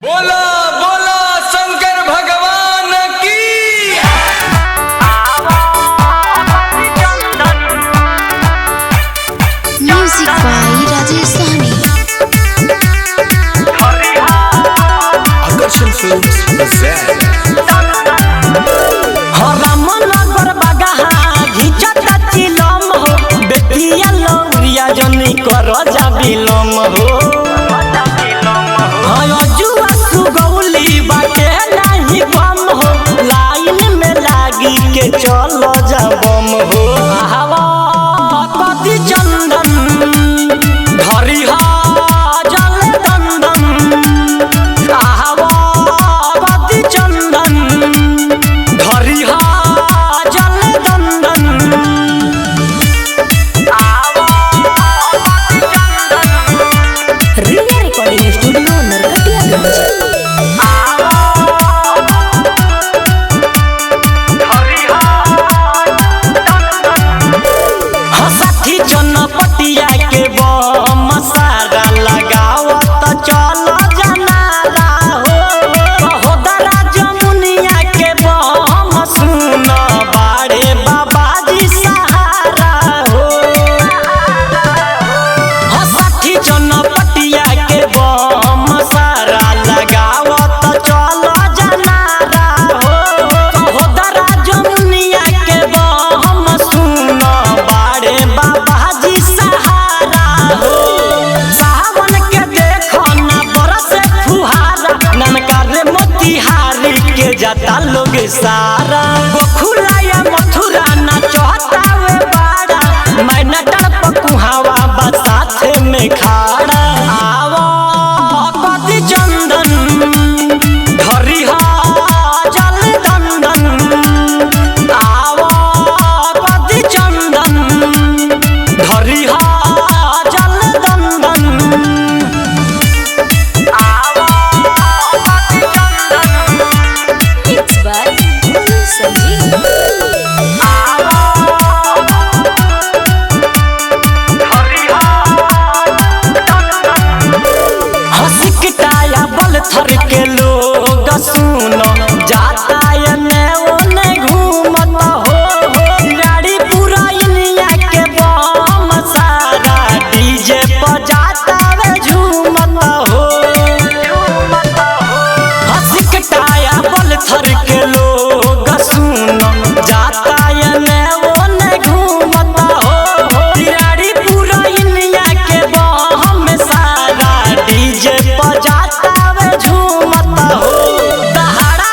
बोला बोला शंकर भगवान की। म्यूजिक बाय राजेश सहनी। आकर्षण फिल्म्स प्रेजेंट। रामनगर बगहा घिचता चिलम हो, बेटिया लौरिया जनी कर जा बिलम हो। जुआ सुगौली बाटे नहीं कम हो, लाइन में लागी के चल जा बम हो। हवा कति चंदन धरिहा जल दंदन, हवा कति चंदन धरिहा जल दंदन। रिया रिकॉर्डिंग स्टूडियो नरकटियागंज। हंसठी चनपटिया के बम सारा लगावत चल जनाला हो। कहोदरा जमुनिया के बम सुन बाड़े बाबाजी सहारा हो। हंसठी चनपटिया के बम सारा लगावत चल जनाला हो। कहोदरा जमुनिया के बम सुन बाड़े बाबाजी सहारा हो। सावन के देखो ना बरस फुहारा, ननका रे मोतिहारी के जाता लोग सारा। गोखुला या मथुरा ना चौहता वे बाड़ा, मैना डर पकुहावा बसाथे में खाड़ा। आवा कति चंदन धरिहा जल दंदन, आवा कति चंदन धरिहा जल दंदन। Mix by Sanjeev. हसिकटाया बल थर के लोग सुनो, जाता ने ओने घूमत हो। गाड़ी पूरा इनिया के बम सारा डीजे बजाता वे झूमत हो। हसिकटाया बल थर के लोग सुनो, जाता ने ओने घूमत हो। गाड़ी पूरा इनिया के बम सारा डीजे बजाता वे झूमत हो। दहाड़ा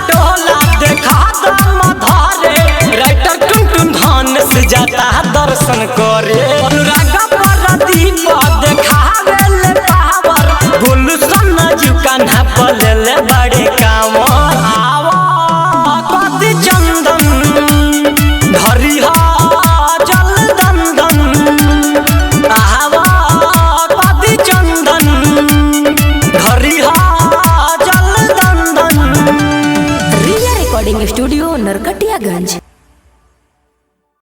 टोला देखा दम धरे, राइटर टुन धन से जाता दर्शन करे। अनुराग प्रदीप देखावे ले पावर, गुलशन जुकान्हा पलेले बड़े कांवर। आवा कति चंदन धरिहा जल दंदन, आवा कति चंदन धरिहा जल दंदन। रिया रिकॉर्डिंग स्टूडियो नरकटियागंज।